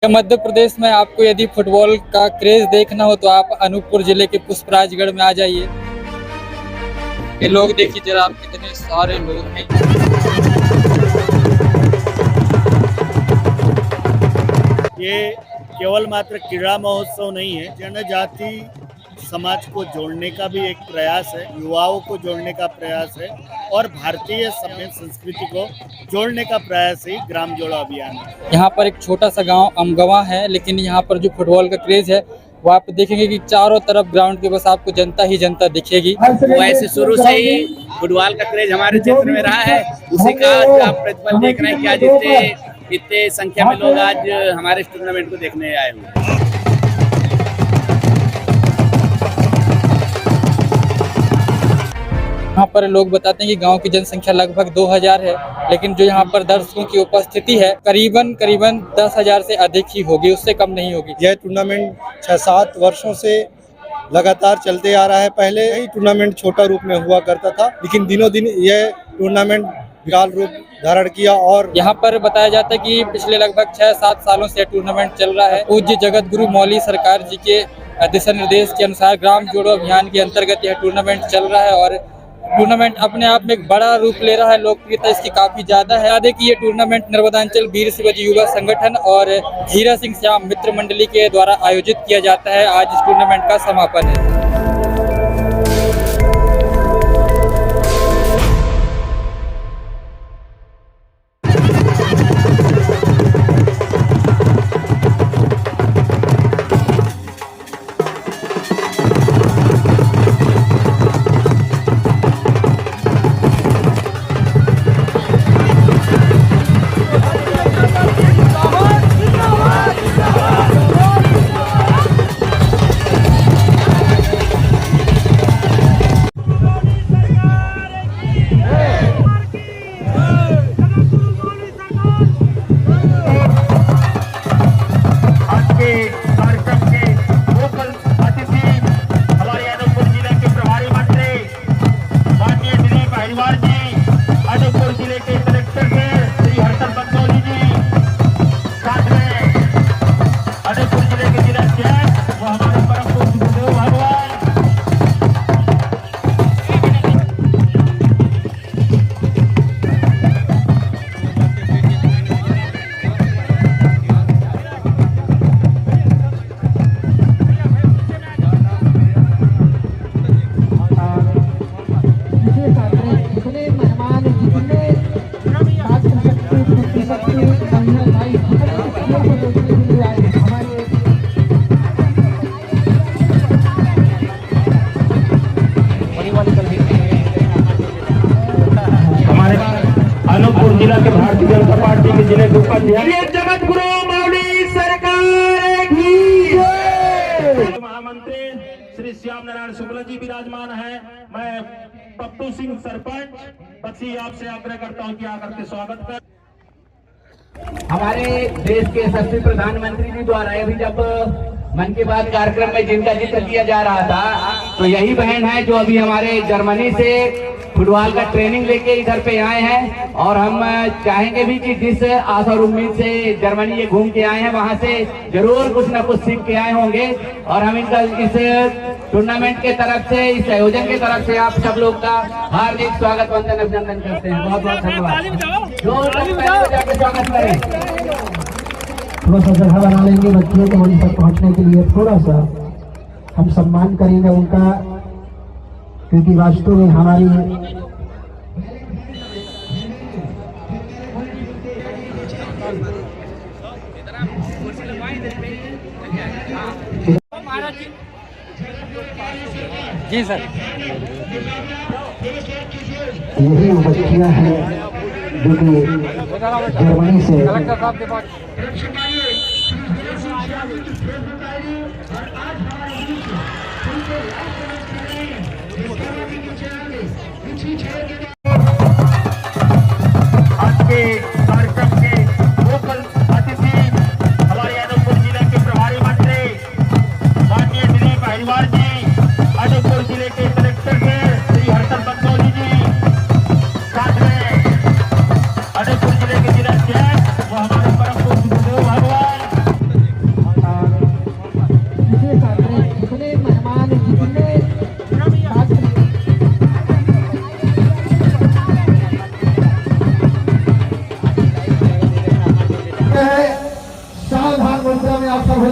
मध्य प्रदेश में आपको यदि फुटबॉल का क्रेज देखना हो तो आप अनूपपुर जिले के पुष्पराजगढ़ में आ जाइए। ये लोग देखिए जरा, आप कितने सारे लोग हैं। ये केवल मात्र क्रीड़ा महोत्सव नहीं है, जनजाति समाज को जोड़ने का भी एक प्रयास है, युवाओं को जोड़ने का प्रयास है और भारतीय सभ्य संस्कृति को जोड़ने का प्रयास है ग्राम जोड़ो अभियान। यहाँ पर एक छोटा सा गांव अमगवा है, लेकिन यहाँ पर जो फुटबॉल का क्रेज है वो आप देखेंगे कि चारों तरफ ग्राउंड के बस आपको जनता ही जनता दिखेगी। वैसे शुरू से ही फुटबॉल का क्रेज हमारे क्षेत्र में रहा है, उसी का आज आप प्रतिफल देख रहे हैं कि आज इतने संख्या में लोग आज हमारे इस टूर्नामेंट को देखने आए हुए हैं। यहाँ पर लोग बताते हैं कि गांव की जनसंख्या लगभग 2000 है, लेकिन जो यहाँ पर दर्शकों की उपस्थिति है करीबन 10,000 से अधिक ही होगी, उससे कम नहीं होगी। यह टूर्नामेंट 6-7 वर्षों से लगातार चलते आ रहा है। पहले ही टूर्नामेंट छोटा रूप में हुआ करता था, लेकिन दिनों दिन यह टूर्नामेंट विकराल रूप धारण किया और यहाँ पर बताया जाता है कि पिछले लगभग 6-7 सालों से टूर्नामेंट चल रहा है। पूज्य जगत गुरु मौली सरकार जी के दिशा निर्देश के अनुसार ग्राम जोड़ो अभियान के अंतर्गत यह टूर्नामेंट चल रहा है और टूर्नामेंट अपने आप में एक बड़ा रूप ले रहा है। लोकप्रियता इसकी काफी ज्यादा है। याद है कि ये टूर्नामेंट नर्मदांचल वीर शिवाजी युवा संगठन और हीरा सिंह श्याम मित्र मंडली के द्वारा आयोजित किया जाता है। आज इस टूर्नामेंट का समापन है। जिला के भारतीय जनता पार्टी के जिले के उपाध्यक्ष जगत गुरु मौली सरकार की महामंत्री श्री श्याम नारायण शुक्ला जी विराजमान है। मैं पप्पू सिंह सरपंच बक्सी आपसे आग्रह करता हूं कि आकर के स्वागत कर। हमारे देश के यशस्वी प्रधानमंत्री जी द्वारा अभी जब मन की बात कार्यक्रम में जिनका जिक्र किया जा रहा था, तो यही बहन है जो अभी हमारे जर्मनी से फुटबॉल का ट्रेनिंग लेके इधर पे आए हैं। और हम चाहेंगे भी कि जिस आशा और उम्मीद से जर्मनी ये घूम के आए हैं, वहां से जरूर कुछ न कुछ सीख के आए होंगे। और हम इनका इस टूर्नामेंट के तरफ से, इस आयोजन के तरफ से आप सब लोग का हार्दिक स्वागत वंदन अभिनंदन करते हैं। बहुत बहुत धन्यवाद। स्वागत करें। थोड़ा सा जगह बना लेंगे बच्चों को वहीं तक पहुंचने के लिए, थोड़ा सा हम सम्मान करेंगे उनका, क्योंकि वास्तव में हमारी जी सर, यही बच्चियां हैं जो कि जर्मनी से आज के कार्यक्रम के मुख्य अतिथि हमारे अनूपपुर जिले के प्रभारी मंत्री माननीय दिलीप पाहिलवाल जी, अनूपपुर जिले के कलेक्टर के श्री हर्षल बंदौली जी, साथ में अनूपपुर जिले के जिलाध्यक्ष वो हमारे परम पूज्य गुरुदेव भगवान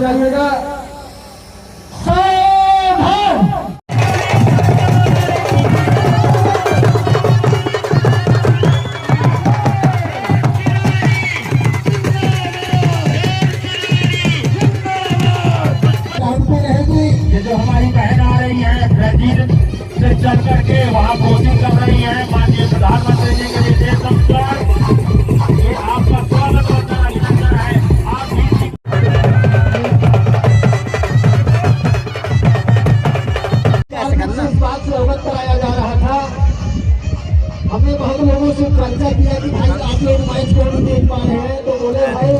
जाइएगा। सावधान। ये जो हमारी बहन आ रही है ब्राजील से चल करके वहाँ कोचिंग कर रही है माननीय प्रधानमंत्री जी के विदेश संस्कार, ये आपका स्वागत होता है, अभिनंदन है। आप भी इस बात से अवगत कराया जा रहा था। हमने बहुत लोगों से चर्चा किया कि भाई आप लोग मैच क्यों नहीं देख पा रहे हैं, तो बोले भाई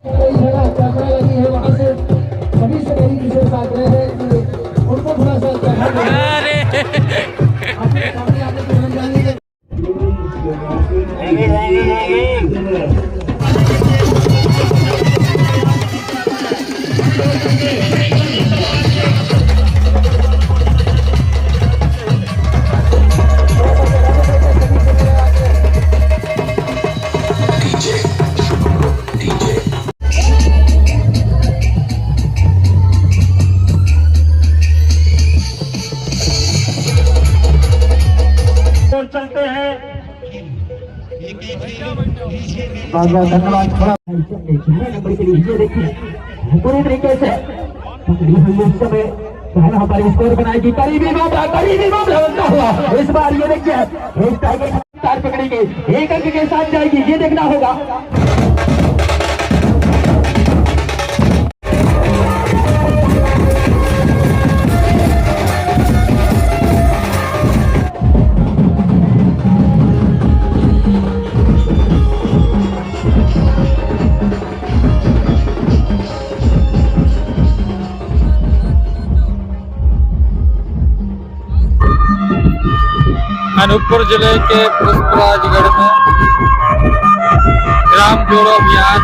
कोई जगह कैमरा लगी है, वहाँ से सभी से मेरी विशेष आग्रह है कि उनको थोड़ा सा अपने सामने आने की हम जानेंगे। चलते हैं। बहुत बहुत धन्यवाद। थोड़ा नंबर के लिए देखिए पूरी तरीके से पकड़ी हुई उस समय पहला हमारी स्कोर बनाएगी, करीबी मामला बनता हुआ इस बार ये देखिए एक टाइगर तार पकड़ेगी, एक अंक के साथ जाएगी, ये देखना होगा। अनूपपुर जिले के पुष्पराजगढ़ में ग्राम जोड़ो अभियान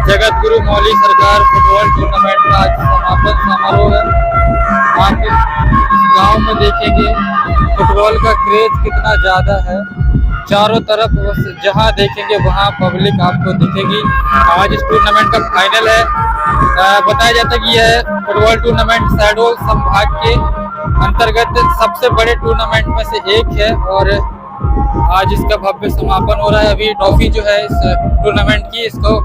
जगत गुरु मौली सरकार फुटबॉल टूर्नामेंट का आज समापन समारोह है। आप इस गांव में देखेंगे फुटबॉल का क्रेज कितना ज़्यादा है। चारों तरफ जहां देखेंगे वहां पब्लिक आपको दिखेगी। आज इस टूर्नामेंट का फाइनल है। बताया जाता है कि यह फुटबॉल टूर्नामेंट शहडोल संभाग के अंतर्गत सबसे बड़े टूर्नामेंट में से एक है और आज इसका भव्य समापन हो रहा है। अभी ट्रॉफी जो है इस टूर्नामेंट की, इसको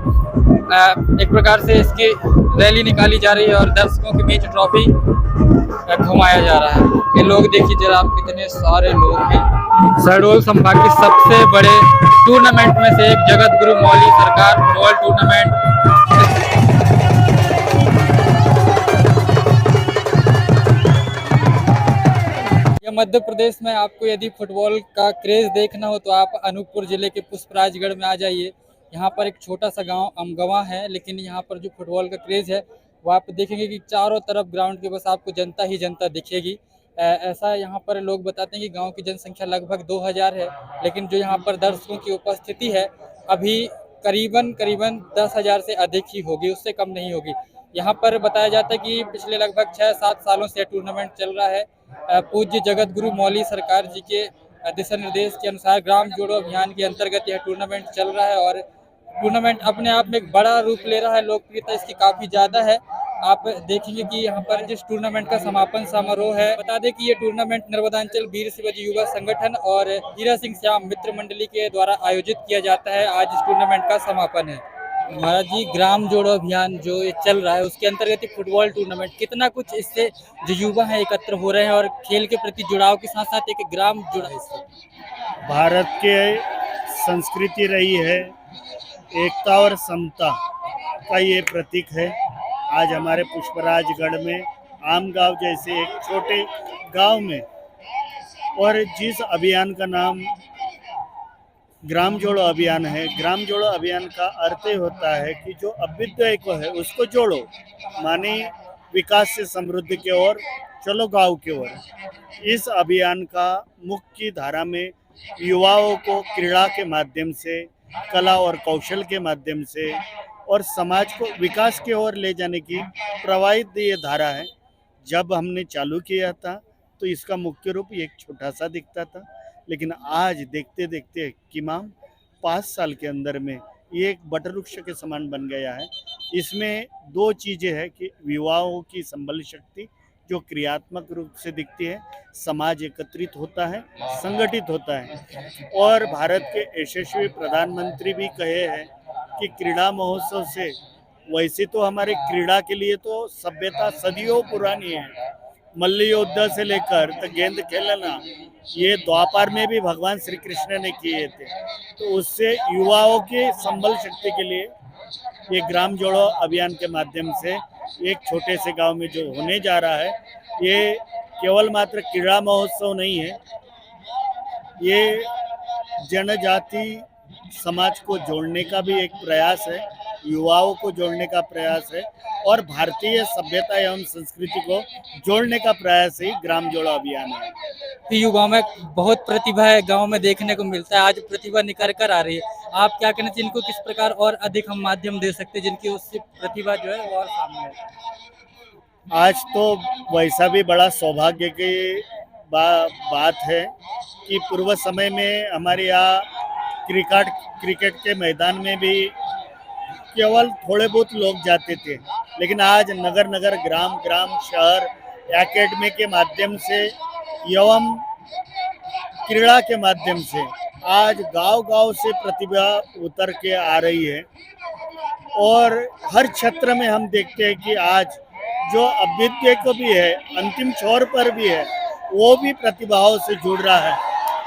एक प्रकार से इसकी रैली निकाली जा रही है और दर्शकों के बीच ट्रॉफी घुमाया जा रहा है। ये लोग देखिए जरा, आप कितने सारे लोग हैं। शहडोल संभाग के सबसे बड़े टूर्नामेंट में से एक जगत गुरु मौली सरकार फुटबॉल टूर्नामेंट मध्य प्रदेश में। आपको यदि फुटबॉल का क्रेज देखना हो तो आप अनूपपुर जिले के पुष्पराजगढ़ में आ जाइए। यहाँ पर एक छोटा सा गांव अमगवा है, लेकिन यहाँ पर जो फुटबॉल का क्रेज है वो आप देखेंगे कि चारों तरफ ग्राउंड के बस आपको जनता ही जनता दिखेगी। ऐसा यहाँ पर लोग बताते हैं कि गांव की जनसंख्या लगभग 2000 है, लेकिन जो यहाँ पर दर्शकों की उपस्थिति है अभी करीबन 10,000 से अधिक ही होगी, उससे कम नहीं होगी। यहाँ पर बताया जाता है कि पिछले लगभग 6-7 सालों से टूर्नामेंट चल रहा है। पूज्य जगत गुरु मौली सरकार जी के दिशा निर्देश के अनुसार ग्राम जोड़ो अभियान के अंतर्गत यह टूर्नामेंट चल रहा है और टूर्नामेंट अपने आप में एक बड़ा रूप ले रहा है। लोकप्रियता इसकी काफ़ी ज़्यादा है। आप देखेंगे कि यहाँ पर जिस टूर्नामेंट का समापन समारोह है, बता दें कि ये टूर्नामेंट नर्मदांचल वीर शिवाजी युवा संगठन और हीरा सिंह श्याम मित्र मंडली के द्वारा आयोजित किया जाता है। आज इस टूर्नामेंट का समापन है। महाराज जी, ग्राम जोड़ो अभियान जो ये चल रहा है उसके अंतर्गत फुटबॉल टूर्नामेंट कितना कुछ इससे जो युवा हैं एकत्र हो रहे हैं और खेल के प्रति जुड़ाव के साथ साथ एक ग्राम जुड़ा इससे। भारत के संस्कृति रही है, एकता और समता का ये प्रतीक है। आज हमारे पुष्पराजगढ़ में आम गांव जैसे एक छोटे गांव में, और जिस अभियान का नाम ग्राम जोड़ो अभियान है, ग्राम जोड़ो अभियान का अर्थ होता है कि जो अभ्युदय को है उसको जोड़ो, माने विकास से समृद्धि की ओर चलो, गांव की ओर। इस अभियान का मुख्य धारा में युवाओं को क्रीड़ा के माध्यम से, कला और कौशल के माध्यम से और समाज को विकास की ओर ले जाने की प्रवाहित ये धारा है। जब हमने चालू किया था तो इसका मुख्य रूप एक छोटा सा दिखता था, लेकिन आज देखते देखते किमाम 5 साल के अंदर में ये एक वटवृक्ष के समान बन गया है। इसमें दो चीज़ें हैं कि युवाओं की संबल शक्ति जो क्रियात्मक रूप से दिखती है, समाज एकत्रित होता है, संगठित होता है। और भारत के यशस्वी प्रधानमंत्री भी कहे हैं कि क्रीड़ा महोत्सव से, वैसे तो हमारे क्रीड़ा के लिए तो सभ्यता सदियों पुरानी है, मल्ल युद्ध से लेकर तो गेंद खेलना, ये द्वापर में भी भगवान श्री कृष्ण ने किए थे। तो उससे युवाओं की संबल शक्ति के लिए ये ग्राम जोड़ो अभियान के माध्यम से एक छोटे से गांव में जो होने जा रहा है, ये केवल मात्र क्रीड़ा महोत्सव नहीं है, ये जनजाति समाज को जोड़ने का भी एक प्रयास है, युवाओं को जोड़ने का प्रयास है और भारतीय सभ्यता एवं संस्कृति को जोड़ने का प्रयास ही ग्राम जोड़ो अभियान है। युवाओं में बहुत प्रतिभा है, गांव में देखने को मिलता है, आज प्रतिभा निखर कर आ रही है। आप क्या कहना चाहिए, इनको किस प्रकार और अधिक हम माध्यम दे सकते हैं जिनकी उससे प्रतिभा जो है वो और सामने है? आज तो वैसा भी बड़ा सौभाग्य की बात है कि पूर्व समय में हमारे यहाँ क्रिकेट के मैदान में भी केवल थोड़े बहुत लोग जाते थे, लेकिन आज नगर नगर ग्राम ग्राम शहर एकेडमी के माध्यम से एवं क्रीड़ा के माध्यम से आज गांव गांव से प्रतिभा उतर के आ रही है। और हर क्षेत्र में हम देखते हैं कि आज जो अभ्युदय को भी है, अंतिम छोर पर भी है, वो भी प्रतिभाओं से जुड़ रहा है।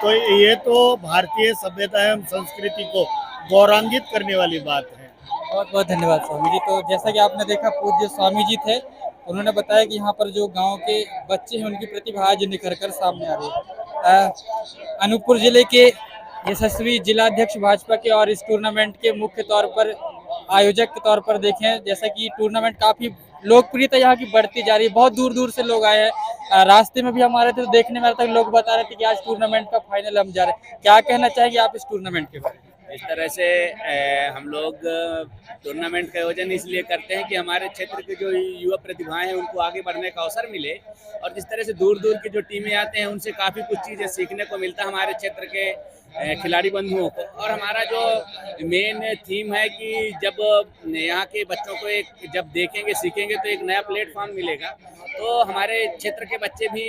तो ये तो भारतीय सभ्यता एवं संस्कृति को गौरवान्वित करने वाली बात है। बहुत बहुत धन्यवाद स्वामी जी। तो जैसा कि आपने देखा, पूज्य स्वामी जी थे, उन्होंने बताया कि यहाँ पर जो गांव के बच्चे हैं उनकी प्रतिभा आज निखर कर सामने आ रही है। अनूपपुर जिले के यशस्वी जिलाध्यक्ष भाजपा के और इस टूर्नामेंट के मुख्य तौर पर आयोजक के तौर पर देखें, जैसा कि टूर्नामेंट काफी लोकप्रियता यहाँ की बढ़ती जा रही है, बहुत दूर दूर से लोग आए हैं। रास्ते में भी हमारे थे तो देखने में आता लोग बता रहे थे कि आज टूर्नामेंट का फाइनल हम जा रहे हैं। क्या कहना चाहेंगे आप इस टूर्नामेंट के बारे में? इस तरह से हम लोग टूर्नामेंट का आयोजन इसलिए करते हैं कि हमारे क्षेत्र के जो युवा प्रतिभाएं हैं उनको आगे बढ़ने का अवसर मिले, और जिस तरह से दूर दूर की जो टीमें आते हैं उनसे काफ़ी कुछ चीज़ें सीखने को मिलता है हमारे क्षेत्र के खिलाड़ी बंधुओं को। और हमारा जो मेन थीम है कि जब यहाँ के बच्चों को एक जब देखेंगे सीखेंगे तो एक नया प्लेटफॉर्म मिलेगा, तो हमारे क्षेत्र के बच्चे भी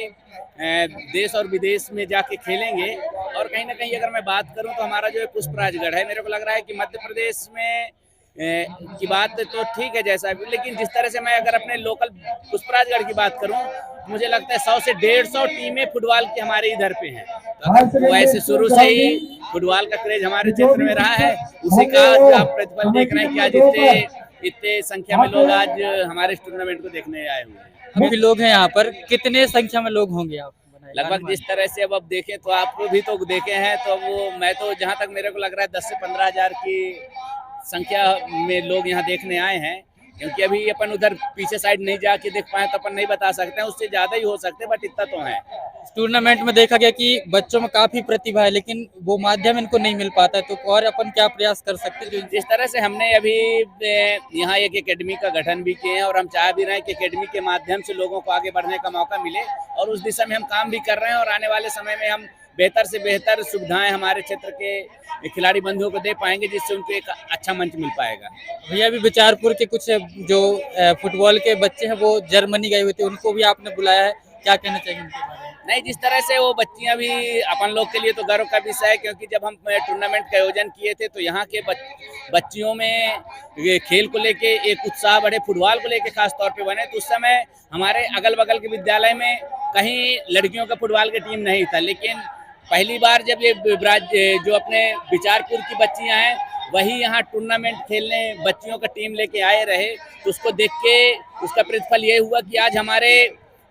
देश और विदेश में जाके खेलेंगे। और कहीं ना कहीं अगर मैं बात करूं तो हमारा जो पुष्पराजगढ़ है, मेरे को लग रहा है कि मध्य प्रदेश में की बात तो ठीक है जैसा भी, लेकिन जिस तरह से मैं अगर अपने लोकल पुष्पराजगढ़ की बात करूं, मुझे लगता है 100 से 150 टीमें फुटबॉल की हमारे इधर पे हैं। तो वैसे शुरू से ही फुटबॉल का क्रेज हमारे क्षेत्र में रहा है, उसी का आज आप प्रतिफल देख रहे हैं कि आज इतने संख्या में लोग आज हमारे इस टूर्नामेंट को देखने आए हुए हैं। अभी लोग हैं यहाँ पर, कितने संख्या में लोग होंगे आप? लगभग जिस तरह से अब देखें तो आपको भी तो देखे हैं, तो वो मैं तो जहाँ तक मेरे को लग रहा है 10 से 15 हज़ार की संख्या में लोग यहाँ देखने आए हैं, क्योंकि अभी अपन उधर पीछे साइड नहीं जाके देख पाए तो अपन नहीं बता सकते हैं, उससे ज़्यादा ही हो सकते हैं, बट इतना तो है। टूर्नामेंट में देखा गया कि बच्चों में काफी प्रतिभा है, लेकिन वो माध्यम इनको नहीं मिल पाता है, तो और अपन क्या प्रयास कर सकते हैं? जिस तरह से हमने अभी यहाँ एक एकेडमी का गठन भी किए हैं, और हम चाह भी रहे हैं कि एकेडमी के माध्यम से लोगों को आगे बढ़ने का मौका मिले, और उस दिशा में हम काम भी कर रहे हैं। और आने वाले समय में हम बेहतर से बेहतर सुविधाएं हमारे क्षेत्र के खिलाड़ी बंधुओं को दे पाएंगे, जिससे उनको एक अच्छा मंच मिल पाएगा। भैया अभी बिचारपुर के कुछ जो फुटबॉल के बच्चे हैं वो जर्मनी गए हुए थे, उनको भी आपने बुलाया है, क्या कहना चाहिए उनके बारे में? नहीं, जिस तरह से वो बच्चियां भी अपन लोग के लिए तो गर्व का विषय है, क्योंकि जब हम टूर्नामेंट का आयोजन किए थे तो यहाँ के बच्चियों में खेल को लेके एक उत्साह बढ़े, फुटबॉल को लेके खास तौर पे बने। तो उस समय हमारे अगल बगल के विद्यालय में कहीं लड़कियों का फुटबॉल का टीम नहीं था, लेकिन पहली बार जब ये जो अपने बिचारपुर की बच्चियां हैं वही यहाँ टूर्नामेंट खेलने बच्चियों का टीम लेके आए रहे, तो उसको देख के उसका प्रतिफल ये हुआ कि आज हमारे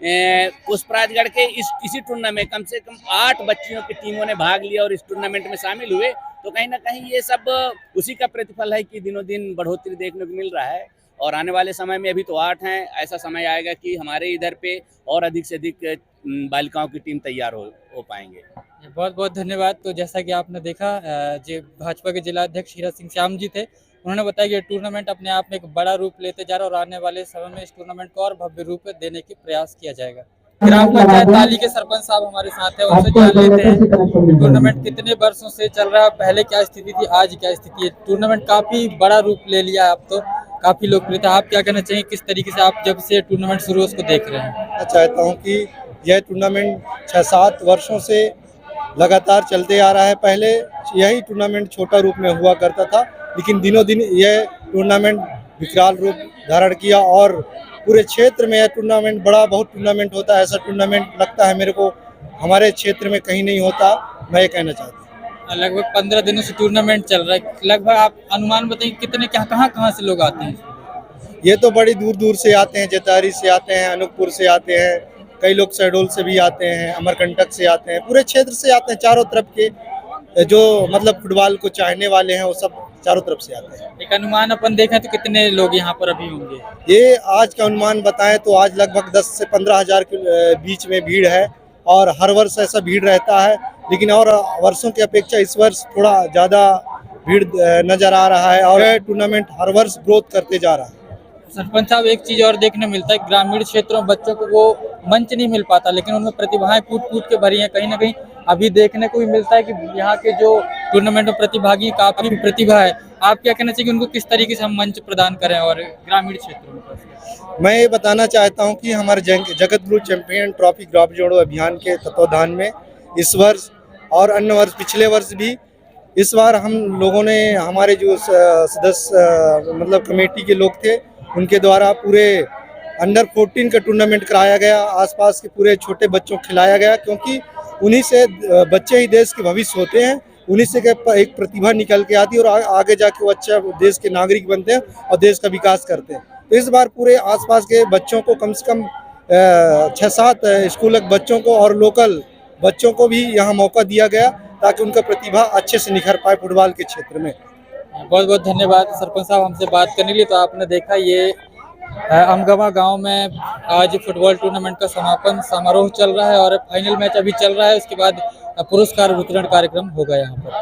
पुष्पराजगढ़ के इसी टूर्नामेंट कम से कम 8 बच्चियों की टीमों ने भाग लिया और इस टूर्नामेंट में शामिल हुए। तो कहीं ना कहीं ये सब उसी का प्रतिफल है कि दिनों दिन बढ़ोतरी देखने को मिल रहा है, और आने वाले समय में अभी तो 8 हैं, ऐसा समय आएगा कि हमारे इधर पे और अधिक से अधिक बालिकाओं की टीम तैयार हो पाएंगे। बहुत बहुत धन्यवाद। तो जैसा कि आपने देखा, जो भाजपा के जिलाध्यक्ष हीरा सिंह श्याम जी थे, उन्होंने बताया कि ये टूर्नामेंट अपने आप में एक बड़ा रूप लेते जा रहा है, और आने वाले समय में इस टूर्नामेंट को और भव्य रूप देने की प्रयास किया जाएगा। ग्राम पंचायत ताली के सरपंच साहब हमारे साथ हैं, उनसे जान लेते हैं टूर्नामेंट कितने वर्षों से चल रहा है, पहले क्या स्थिति थी, आज क्या स्थिति है। टूर्नामेंट काफी बड़ा रूप ले लिया अब तो, काफी लोकप्रियता। आप क्या कहना चाहिए, किस तरीके से आप जब से टूर्नामेंट शुरू हो उसको देख रहे हैं? मैं चाहता हूँ कि यह टूर्नामेंट 6-7 वर्षों से लगातार चलते आ रहा है। पहले यही टूर्नामेंट छोटा रूप में हुआ करता था, लेकिन दिनों दिन यह टूर्नामेंट विकराल रूप धारण किया और पूरे क्षेत्र में यह टूर्नामेंट बहुत टूर्नामेंट होता है। ऐसा टूर्नामेंट लगता है मेरे को हमारे क्षेत्र में कहीं नहीं होता। मैं ये कहना चाहता हूँ। लगभग 15 दिनों से टूर्नामेंट चल रहा है। लगभग आप अनुमान बताइए कितने कहाँ से लोग आते हैं? ये तो बड़ी दूर दूर से आते हैं, जतारी से आते हैं, अनूपपुर से आते हैं, कई लोग शहडोल से भी आते हैं, अमरकंटक से आते हैं, पूरे क्षेत्र से आते हैं। चारों तरफ के जो मतलब फुटबॉल को चाहने वाले हैं वो सब चारों तरफ से आते हैं। एक अनुमान अपन देखें तो कितने लोग यहाँ पर अभी होंगे? ये आज का अनुमान बताएं तो आज लगभग 10 से 15 हजार के बीच में भीड़ है और हर वर्ष ऐसा भीड़ रहता है, लेकिन और वर्षों की अपेक्षा इस वर्ष थोड़ा ज़्यादा भीड़ नज़र आ रहा है और टूर्नामेंट हर वर्ष ग्रोथ करते जा रहा है। सरपंच साहब, एक चीज और देखने मिलता है, ग्रामीण क्षेत्रों में बच्चों को वो मंच नहीं मिल पाता, लेकिन उनमें प्रतिभाएं कूट कूट के भरी हैं। कहीं ना कहीं अभी देखने को भी मिलता है कि यहाँ के जो टूर्नामेंट में प्रतिभागी काफी प्रतिभा है। आप क्या कहना चाहिए कि उनको किस तरीके से हम मंच प्रदान करें और ग्रामीण क्षेत्रों में? मैं ये बताना चाहता हूँ कि हमारे जगत गुरु चैंपियन ट्रॉफी ग्राम जोड़ो अभियान के तत्वाधान में इस वर्ष और अन्य वर्ष पिछले वर्ष भी इस बार हम लोगों ने हमारे जो सदस्य मतलब कमेटी के लोग थे उनके द्वारा पूरे अंडर 14 का टूर्नामेंट कराया गया। आसपास के पूरे छोटे बच्चों को खिलाया गया, क्योंकि उन्हीं से बच्चे ही देश के भविष्य होते हैं। उन्हीं से एक प्रतिभा निकल के आती है और आगे जाके वो अच्छा देश के नागरिक बनते हैं और देश का विकास करते हैं। तो इस बार पूरे आसपास के बच्चों को कम से कम 6-7 स्कूल के बच्चों को और लोकल बच्चों को भी यहाँ मौका दिया गया ताकि उनका प्रतिभा अच्छे से निखर पाए फुटबॉल के क्षेत्र में। बहुत बहुत धन्यवाद सरपंच साहब हमसे बात करने के लिए। तो आपने देखा ये अमगवा गांव में आज फुटबॉल टूर्नामेंट का समापन समारोह चल रहा है और फाइनल मैच अभी चल रहा है। उसके बाद पुरस्कार वितरण कार्यक्रम होगा यहाँ पर।